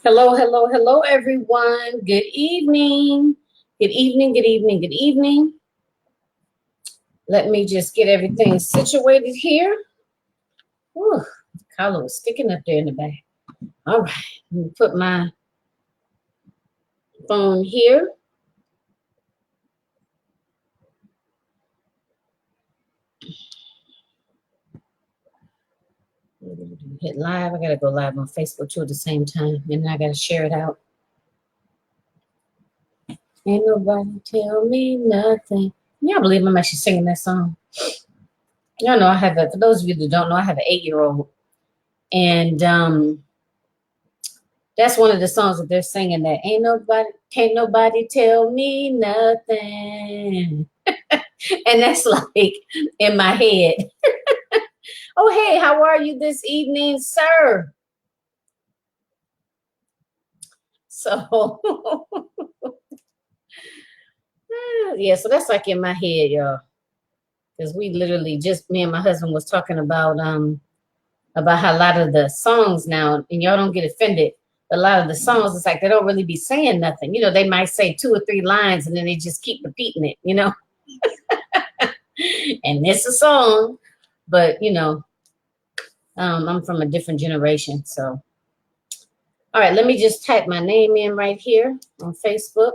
Hello, hello, hello, everyone. Good evening. Good evening, good evening, good evening. Let me just get everything situated here. Whew, the collar was sticking up there in the back. All right, let me put my phone here. Hit live. I got to go live on Facebook too at the same time. And then I got to share it out. Ain't nobody tell me nothing. Yeah, I believe I'm actually singing that song. Y'all know I have for those of you that don't know, I have an 8-year-old. And that's one of the songs that they're singing, that can't nobody tell me nothing. And that's like in my head. Oh, hey, how are you this evening, sir? So, yeah, so that's like in my head, y'all. Because we literally just, me and my husband was talking about how a lot of the songs now, and y'all don't get offended, but a lot of the songs, it's like they don't really be saying nothing. You know, they might say 2 or 3 lines and then they just keep repeating it, you know. And it's a song, but you know, I'm from a different generation. So, all right, let me just type my name in right here on Facebook.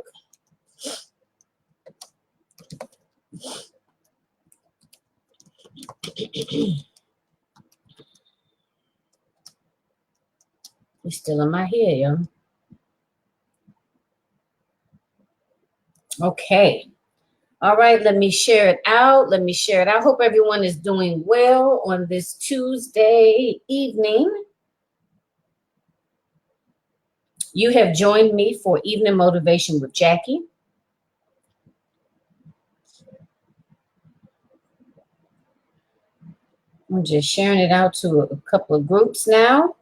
It's still in my head, y'all. Okay. All right, let me share it out. Let me share it out. Hope everyone is doing well on this Tuesday evening. You have joined me for Evening Motivation with Jackie. I'm just sharing it out to a couple of groups now.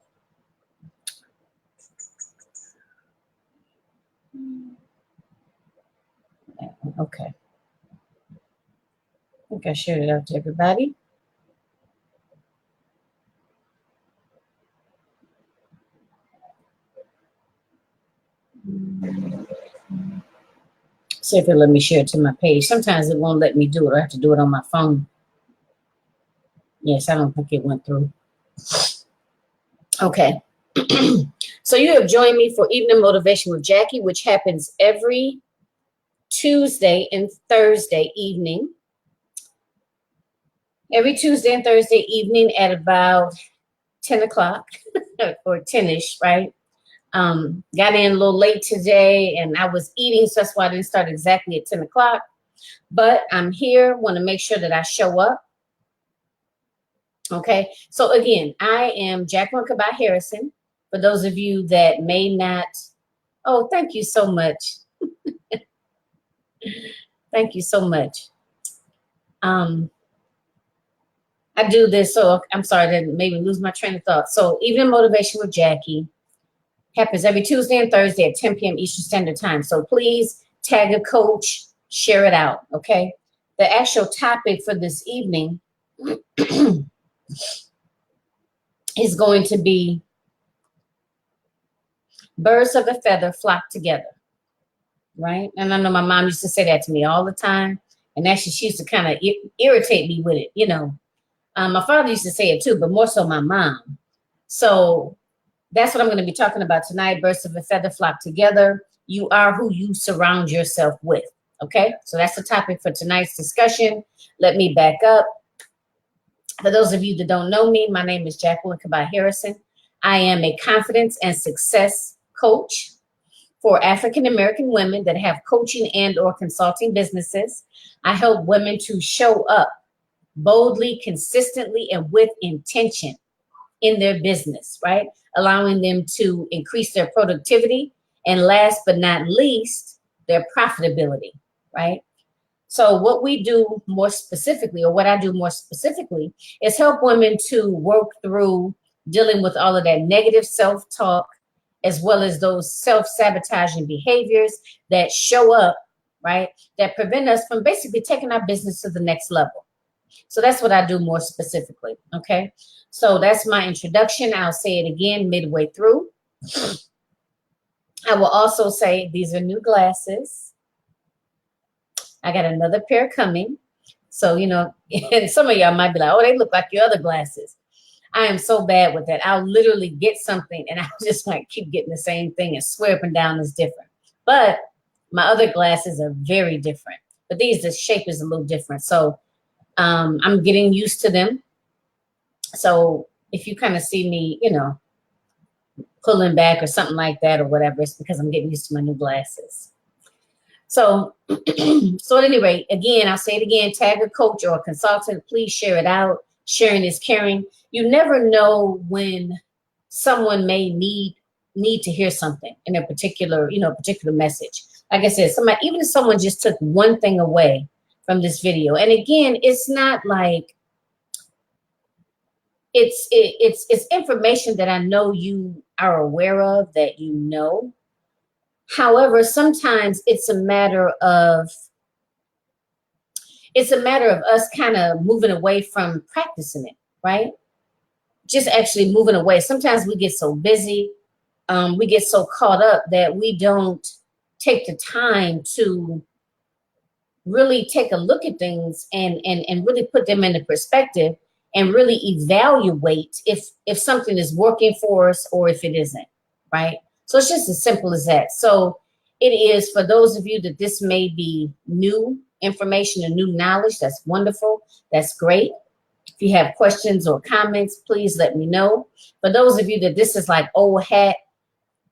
Okay. I think I shared it out to everybody. See if it'll let me share it to my page. Sometimes it won't let me do it. I have to do it on my phone. Yes, I don't think it went through. Okay. So you have joined me for Evening Motivation with Jackie, which happens every Tuesday and Thursday evening. Every Tuesday and Thursday evening at about 10 o'clock or 10-ish, right? Got in a little late today and I was eating, so that's why I didn't start exactly at 10 o'clock. But I'm here, want to make sure that I show up. Okay, so again, I am Jacqueline Kabah Harrison. For those of you that may not, oh, thank you so much. Thank you so much. I do this, so I'm sorry that made me lose my train of thought. So Evening Motivation with Jackie happens every Tuesday and Thursday at 10 p.m. Eastern Standard Time. So please tag a coach, share it out, okay? The actual topic for this evening is going to be birds of a feather flock together, right? And I know my mom used to say that to me all the time. And actually, she used to kind of irritate me with it, you know. My father used to say it too, but more so my mom. So that's what I'm going to be talking about tonight. Birds of a feather flock together. You are who you surround yourself with. Okay, so that's the topic for tonight's discussion. Let me back up. For those of you that don't know me, my name is Jacqueline Kabah Harrison. I am a confidence and success coach for African American women that have coaching and or consulting businesses. I help women to show up boldly, consistently, and with intention in their business, right? Allowing them to increase their productivity and last but not least, their profitability, right? So what we do more specifically, or what I do more specifically, is help women to work through dealing with all of that negative self-talk, as well as those self-sabotaging behaviors that show up, right? That prevent us from basically taking our business to the next level. So that's what I do more specifically, okay? So that's my introduction. I'll say it again midway through. I will also say these are new glasses. I got another pair coming. So, you know, and some of y'all might be like, oh, they look like your other glasses. I am so bad with that. I'll literally get something and I just like keep getting the same thing and swear up and down it's different. But my other glasses are very different. But these, the shape is a little different. So I'm getting used to them. So if you kind of see me, you know, pulling back or something like that or whatever, it's because I'm getting used to my new glasses. So, so at any rate, again, I'll say it again, tag a coach or a consultant, please share it out. Sharing is caring. You never know when someone may need to hear something in a particular, you know, particular message. Like I said, somebody, even if someone just took one thing away from this video, and again, it's not like it's information that I know you are aware of, that you know. However, sometimes it's a matter of us kind of moving away from practicing it, right? Just actually moving away. Sometimes we get so busy, we get so caught up that we don't take the time to really take a look at things and really put them into perspective and really evaluate if something is working for us or if it isn't, right? So it's just as simple as that. So it is, for those of you that this may be new information and new knowledge, that's wonderful. That's great. If you have questions or comments, please let me know. For those of you that this is like old hat,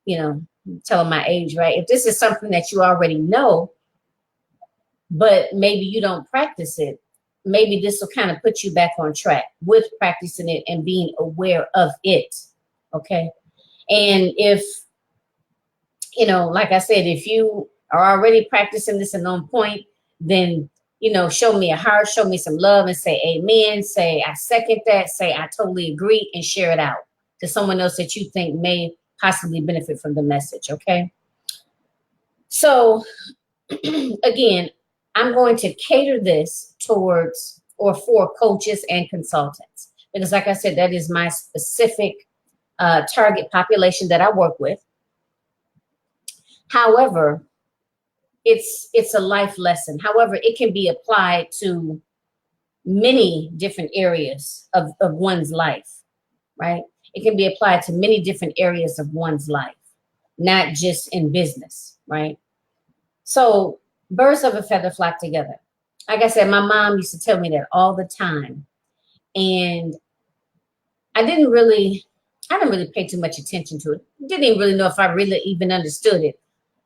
you know, telling my age, right? If this is something that you already know, but maybe you don't practice it, maybe this will kind of put you back on track with practicing it and being aware of it, okay? And if, you know, like I said, if you are already practicing this and on point, then, you know, show me a heart, show me some love and say amen, say I second that, say I totally agree, and share it out to someone else that you think may possibly benefit from the message, okay? So again, I'm going to cater this towards or for coaches and consultants because, like I said, that is my specific target population that I work with. However, it's a life lesson. However, it can be applied to many different areas of one's life, right? It can be applied to many different areas of one's life, not just in business, right? So birds of a feather flock together. Like I said, my mom used to tell me that all the time. And I didn't really pay too much attention to it. Didn't even really know if I really even understood it.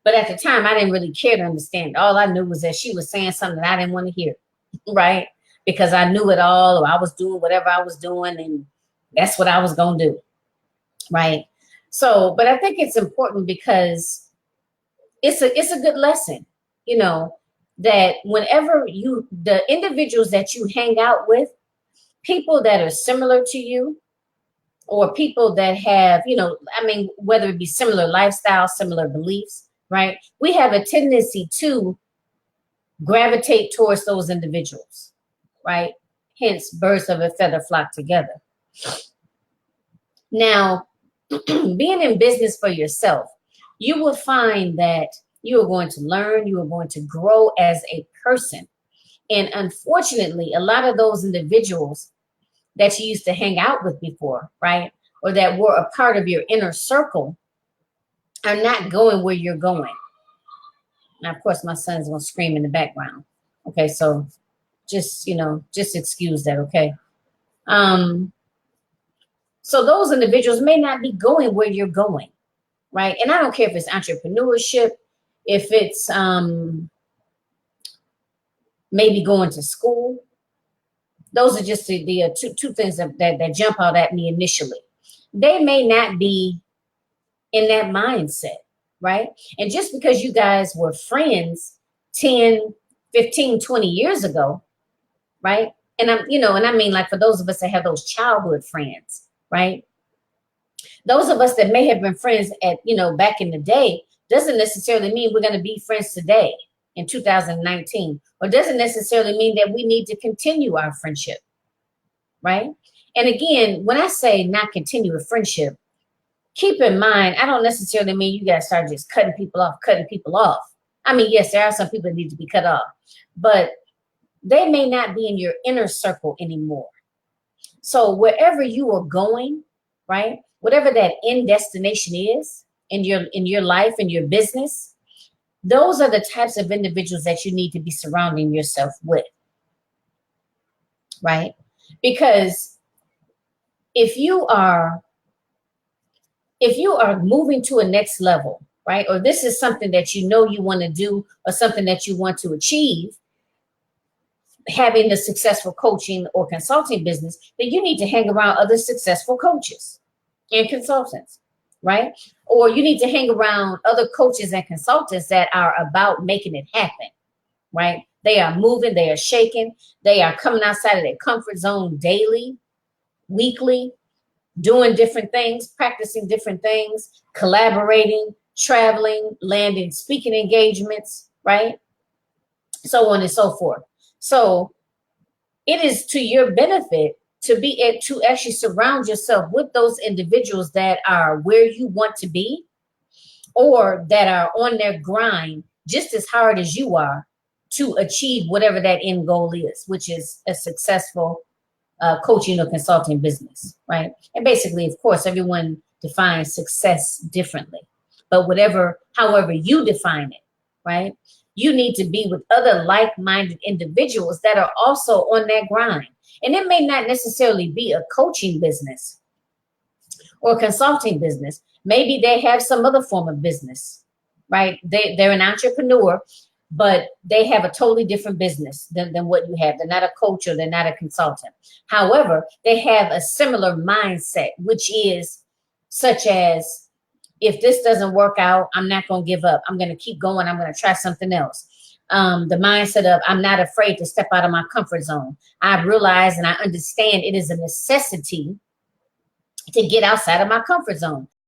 But at the time, I didn't really care to understand. All I knew was that she was saying something that I didn't want to hear, right? Because I knew it all, or I was doing whatever I was doing, and that's what I was going to do, right? So, but I think it's important because it's a good lesson, you know, that whenever the individuals that you hang out with, people that are similar to you, or people that have, you know, I mean, whether it be similar lifestyles, similar beliefs, right? We have a tendency to gravitate towards those individuals, right? Hence, birds of a feather flock together. Now, being in business for yourself, you will find that you are going to learn, you are going to grow as a person. And unfortunately, a lot of those individuals that you used to hang out with before, right? Or that were a part of your inner circle are not going where you're going. Now, of course, my son's going to scream in the background. Okay, so just, you know, just excuse that, okay? So those individuals may not be going where you're going, right? And I don't care if it's entrepreneurship, if it's maybe going to school. Those are just the two things that jump out at me initially. They may not be in that mindset, right? And just because you guys were friends 10, 15, 20 years ago, right? And I'm, you know, and I mean, like for those of us that have those childhood friends, right? Those of us that may have been friends at, you know, back in the day, doesn't necessarily mean we're going to be friends today in 2019, or doesn't necessarily mean that we need to continue our friendship, right? And again, when I say not continue a friendship, keep in mind, I don't necessarily mean you got to start just cutting people off. I mean, yes, there are some people that need to be cut off, but they may not be in your inner circle anymore. So wherever you are going, right, whatever that end destination is in your life, in your business, those are the types of individuals that you need to be surrounding yourself with, right? Because if you are moving to a next level, right, or this is something that you know you want to do or something that you want to achieve, having a successful coaching or consulting business, then you need to hang around other successful coaches and consultants, right? Or you need to hang around other coaches and consultants that are about making it happen, right? They are moving, they are shaking, they are coming outside of their comfort zone daily, weekly, doing different things, practicing different things, collaborating, traveling, landing speaking engagements, right? So on and so forth. So it is to your benefit to actually surround yourself with those individuals that are where you want to be, or that are on their grind just as hard as you are to achieve whatever that end goal is, which is a successful coaching or consulting business, right? And basically, of course, everyone defines success differently, but however you define it, right? You need to be with other like-minded individuals that are also on that grind. And it may not necessarily be a coaching business or consulting business. Maybe they have some other form of business, right? They're an entrepreneur, but they have a totally different business than what you have. They're not a coach or they're not a consultant. However, they have a similar mindset, which is such as, if this doesn't work out, I'm not going to give up. I'm going to keep going. I'm going to try something else. The mindset of, I'm not afraid to step out of my comfort zone. I realize and I understand it is a necessity to get outside of my comfort zone.